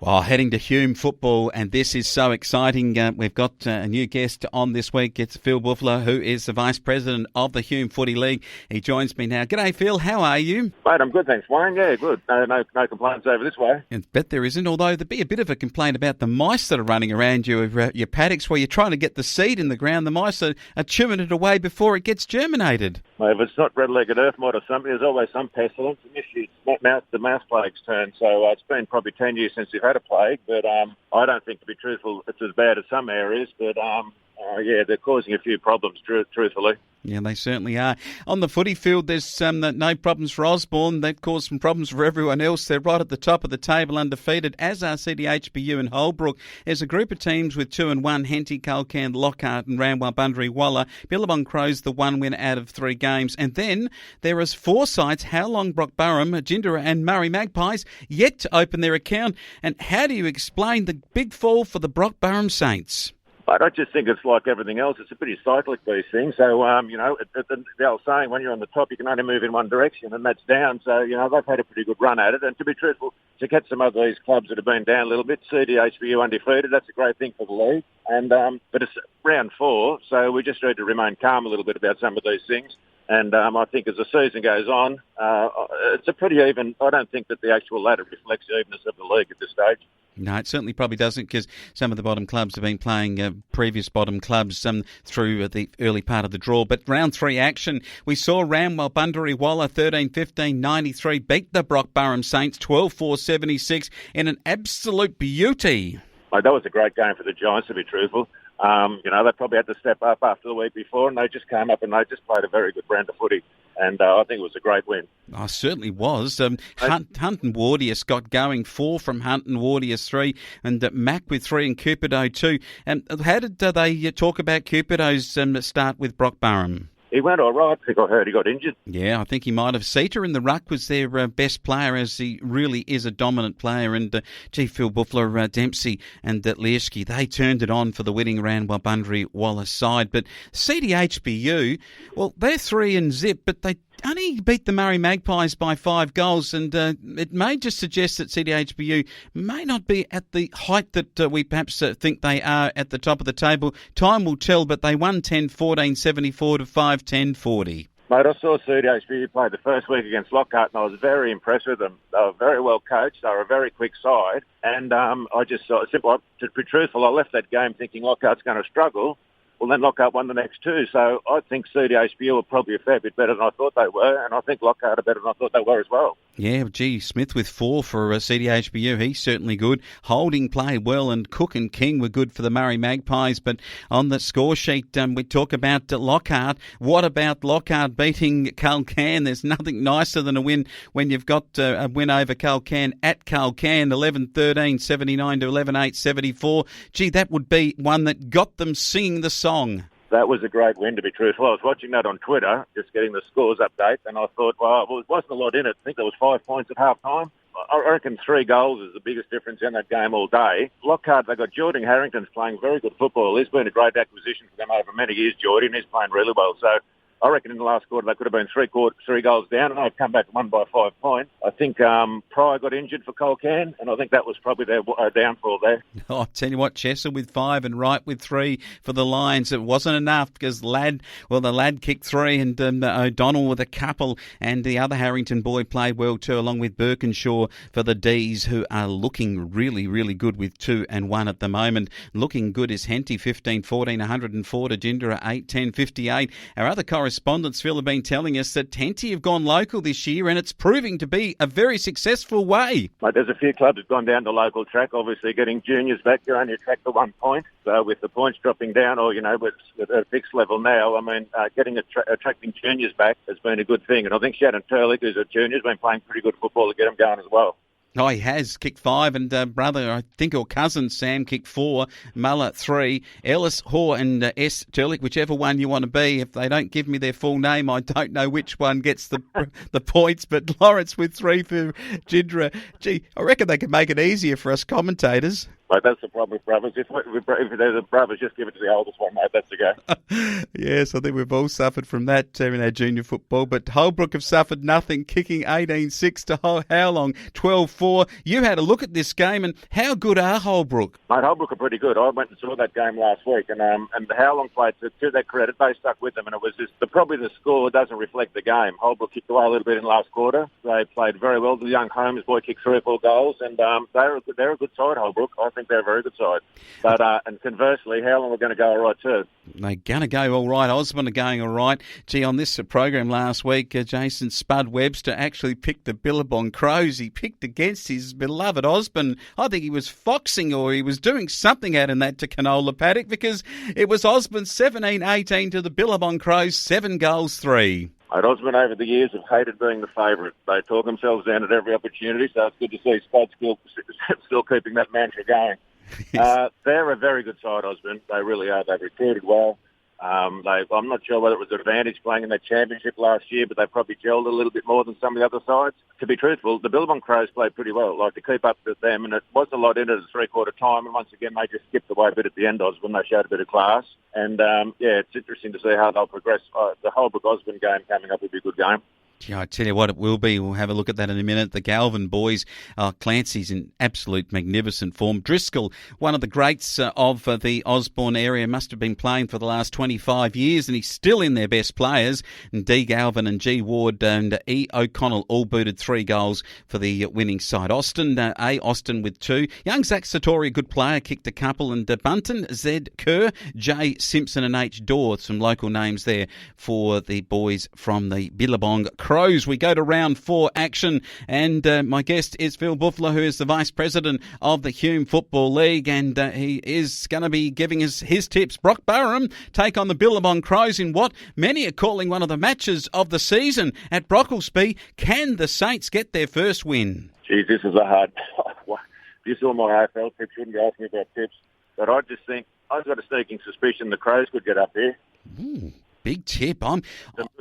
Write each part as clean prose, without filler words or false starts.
Well, heading to Hume football, and this is so exciting. We've got a new guest on this week. It's Phil Bouffler, who is the Vice President of the Hume Footy League. He joins me now. G'day, Phil. How are you? Mate, I'm good, thanks, Wayne. Yeah, good. No complaints over this way. I bet there isn't, although there'd be a bit of a complaint about the mice that are running around your paddocks where you're trying to get the seed in the ground. The mice are chewing it away before it gets germinated. Mate, if it's not red-legged earth mite or something, there's always some pestilence. And this year it's the mouse plague's turn, so it's been probably 10 years since we've had a plague, but I don't think, to be truthful, it's as bad as some areas, but they're causing a few problems, truthfully. Yeah, they certainly are. On the footy field, there's no problems for Osborne. They've caused some problems for everyone else. They're right at the top of the table, undefeated, as are CDHBU and Holbrook. There's a group of teams with 2-1, Henty, Culcairn, Lockhart and Ramwell, Bundaree, Walla. Billabong Crows, the one win out of 3 games. And then there is 4 sides, Howlong, Brockburrum, Jindera and Murray Magpies, yet to open their account. And how do you explain the big fall for the Brockburrum Saints? But I just think it's like everything else. It's a pretty cyclic, these things. So, the old saying, when you're on the top, you can only move in one direction, and that's down. So, they've had a pretty good run at it. And to be truthful, to get some of these clubs that have been down a little bit, CDHBU undefeated, that's a great thing for the league. And but it's round 4, so we just need to remain calm a little bit about some of these things. And I think as the season goes on, it's a pretty even. I don't think that the actual ladder reflects the evenness of the league at this stage. No, it certainly probably doesn't, because some of the bottom clubs have been playing previous bottom clubs through the early part of the draw. But round 3 action, we saw Ramwell, Bundaree, Walla 13-15-93 beat the Brockburrum Saints 12-4-76 in an absolute beauty. That was a great game for the Giants, to be truthful. They probably had to step up after the week before, and they just came up and they just played a very good brand of footy. And I think it was a great win. Oh, certainly was. Hunt and Wardius got going, 4 from Hunt and Wardius 3, and Mac with 3 and Cupido 2. And how did they talk about Cupido's start with Brockburrum? He went all right. I think I heard he got injured. Yeah, I think he might have. Seta in the ruck was their best player, as he really is a dominant player. And Phil Bouffler, Dempsey and Learski, they turned it on for the winning round while Bundaree Wallace side. But CDHBU, well, they're 3 and zip, but they only beat the Murray Magpies by 5 goals, and it may just suggest that CDHBU may not be at the height that we perhaps think they are at the top of the table. Time will tell, but they won 10-14, 74 to 5-10-40. Mate, I saw CDHBU play the first week against Lockhart, and I was very impressed with them. They were very well coached. They were a very quick side, and I just saw, to be truthful, I left that game thinking Lockhart's going to struggle. Well, then Lockhart won the next 2, so I think CDHBU were probably a fair bit better than I thought they were, and I think Lockhart are better than I thought they were as well. Yeah, Smith with 4 for CDHBU, he's certainly good. Holding played well, and Cook and King were good for the Murray Magpies. But on the score sheet, we talk about Lockhart. What about Lockhart beating Culcairn? There's nothing nicer than a win when you've got a win over Culcairn at Culcairn, 11-13, 79 to 11-8, 74. Gee, that would be one that got them singing the song. That was a great win, to be truthful. I was watching that on Twitter, just getting the scores update, and I thought, well, it wasn't a lot in it. I think there was 5 points at half-time. I reckon 3 goals is the biggest difference in that game all day. Lockhart, they got Jordan Harrington's playing very good football. He's been a great acquisition for them over many years, Jordan. He's playing really well. So I reckon in the last quarter they could have been 3 goals down, and they've come back and won by 5 points. I think Pryor got injured for Culcairn, and I think that was probably their downfall there. I'll tell you what, Chester with 5 and Wright with 3 for the Lions. It wasn't enough because the lad kicked 3, and O'Donnell with a couple, and the other Harrington boy played well too, along with Birkinshaw for the D's, who are looking really, really good with 2 and 1 at the moment. Looking good is Henty, 15-14, 104 to Jindera, 8-10, 58. Our other correspondents, Phil, have been telling us that Henty have gone local this year, and it's proving to be a very successful way. Mate, there's a few clubs that have gone down to local track. Obviously, getting juniors back, you're only track for 1 point. So with the points dropping down, or, with a fixed level now, attracting juniors back has been a good thing. And I think Shannon Turlick, who's a junior, has been playing pretty good football to get them going as well. Oh, he has kicked 5, and brother, I think, or cousin Sam kicked 4, Muller 3, Ellis, Hoare and S. Turlick, whichever one you want to be. If they don't give me their full name, I don't know which one gets the points, but Lawrence with 3 for Jindera. Gee, I reckon they could make it easier for us commentators. Mate, that's the problem with brothers. If they're the brothers, just give it to the oldest one, mate. That's the go. Yes, I think we've all suffered from that in our junior football. But Holbrook have suffered nothing, kicking 18-6 to how long? 12-4. You had a look at this game, and how good are Holbrook? Mate, Holbrook are pretty good. I went and saw that game last week, and how long played, to their credit, they stuck with them, and it was just probably the score doesn't reflect the game. Holbrook kicked away a little bit in the last quarter. They played very well. The young Holmes boy kicked 3 or 4 goals, and they're a good side, Holbrook. I think they're a very good side. But and conversely, how long are going to go all right too? They're going to go all right. Osborne are going all right. Gee, on this program last week, Jason Spud Webster actually picked the Billabong Crows. He picked against his beloved Osborne. I think he was foxing, or he was doing something out in that to Canola Paddock, because it was Osborne 17-18 to the Billabong Crows, 7 goals, 3. Osborne over the years have hated being the favourite. They talk themselves down at every opportunity, so it's good to see Spud still keeping that mantra going. They're a very good side, Osborne. They really are. They've recruited well. I'm not sure whether it was an advantage playing in the championship last year, but they probably gelled a little bit more than some of the other sides. To be truthful, the Billabong Crows played pretty well, like to keep up with them, and it was a lot into the three-quarter time, and once again, they just skipped away a bit at the end, Osborne. They showed a bit of class, and it's interesting to see how they'll progress. The Holbrook-Osborne game coming up will be a good game. Yeah, I tell you what, it will be. We'll have a look at that in a minute. The Galvin boys, Clancy's in absolute magnificent form. Driscoll, one of the greats of the Osborne area, must have been playing for the last 25 years, and he's still in their best players. And D. Galvin and G. Ward and E. O'Connell all booted 3 goals for the winning side. Austin with 2. Young Zach Satori, a good player, kicked a couple. And Bunton, Z. Kerr, J. Simpson and H. Dorr, some local names there for the boys from the Billabong Crows. We go to round 4 action, and my guest is Phil Bouffler, who is the Vice President of the Hume Football League, and he is going to be giving us his tips. Brock Burham take on the Billabong Crows in what many are calling one of the matches of the season at Brocklesby. Can the Saints get their first win? Geez, this is a hard... If you saw my AFL tips, you wouldn't be asking me about tips, but I just think I've got a sneaking suspicion the Crows could get up there. Big tip.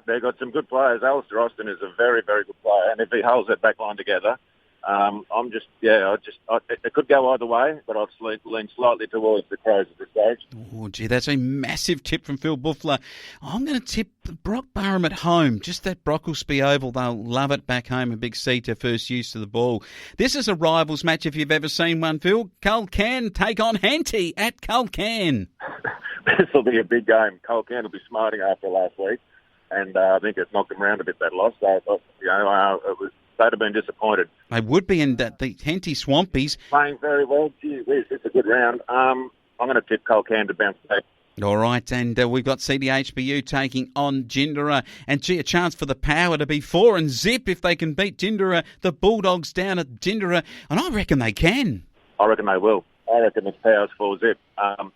They've got some good players. Alistair Austin is a very, very good player, and if he holds that back line together, it could go either way, but I'd lean slightly towards the Crows at this stage. Oh, gee, that's a massive tip from Phil Bouffler. I'm going to tip Brock Burham at home. Just that Brocklesby Oval, they'll love it back home. A big seat to first use to the ball. This is a rivals match if you've ever seen one, Phil. Culcairn take on Henty at Culcairn. This will be a big game. Culcairn will be smarting after last week, and I think it's knocked them around a bit, that loss. So, they'd have been disappointed. They would be, in that the Henty Swampies playing very well. Gee whiz, it's a good round. I'm going to tip Culcairn to bounce back. All right, and we've got CDHBU taking on Jindera, and a chance for the Power to be 4 and zip if they can beat Jindera. The Bulldogs down at Jindera, and I reckon they can. I reckon they will. I reckon it's Powers 4 zip.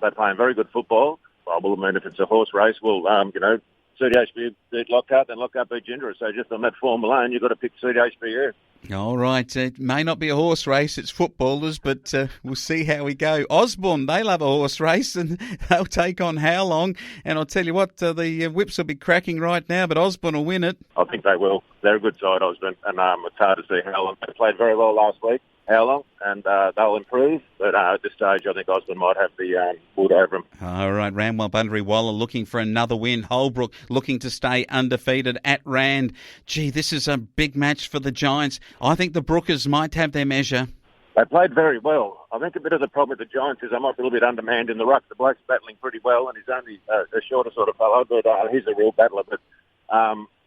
They're playing very good football. Well, I mean, if it's a horse race, CDHBU beat Lockhart, then Lockhart beat Jindera. So just on that form alone, you've got to pick CDHBU. All right. It may not be a horse race, it's footballers, but we'll see how we go. Osborne, they love a horse race, and they'll take on How Long. And I'll tell you what, the whips will be cracking right now, but Osborne will win it. I think they will. They're a good side, Osborne, and it's hard to see How Long. They played very well last week. How long, and they'll improve. But at this stage, I think Osborne might have the wood over them. All right, Ramwell, Bundary, Waller looking for another win. Holbrook looking to stay undefeated at Rand. Gee, this is a big match for the Giants. I think the Brookers might have their measure. They played very well. I think a bit of the problem with the Giants is they might be a little bit undermanned in the ruck. The bloke's battling pretty well, and he's only a shorter sort of fellow, but he's a real battler. But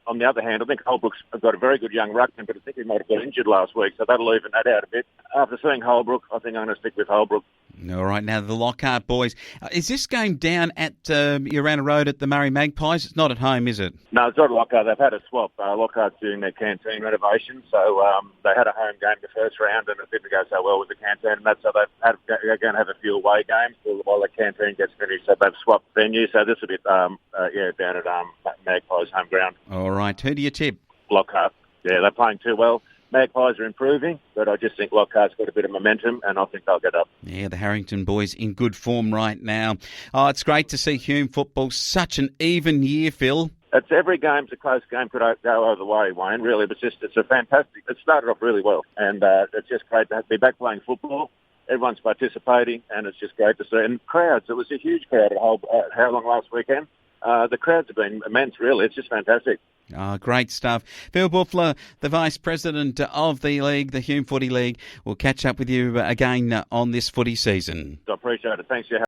on the other hand, I think Holbrook's got a very good young ruckman, but I think he might have got injured last week, so that'll even that out a bit. After seeing Holbrook, I think I'm going to stick with Holbrook. All right, now the Lockhart boys. Is this game down at Urana Road at the Murray Magpies? It's not at home, is it? No, it's not Lockhart. They've had a swap. Lockhart's doing their canteen renovation, so they had a home game the first round, and it didn't go so well with the canteen, and that's so they're going to have a few away games while the canteen gets finished. So they've swapped venue, so this will be down at Magpies home ground. All right, who do you tip? Lockhart. Yeah, they're playing too well. Magpies are improving, but I just think Lockhart's got a bit of momentum, and I think they'll get up. Yeah, the Harrington boys in good form right now. Oh, it's great to see Hume football. Such an even year, Phil. It's every game's a close game, could go either way, Wayne, really. But it's a fantastic... It started off really well, and it's just great to be back playing football. everyone's participating, and it's just great to see. And crowds, it was a huge crowd at how long last weekend? The crowds have been immense, really. It's just fantastic. Oh, great stuff. Phil Bouffler, the Vice President of the League, the Hume Footy League. We'll catch up with you again on this footy season. I appreciate it. Thanks for your help.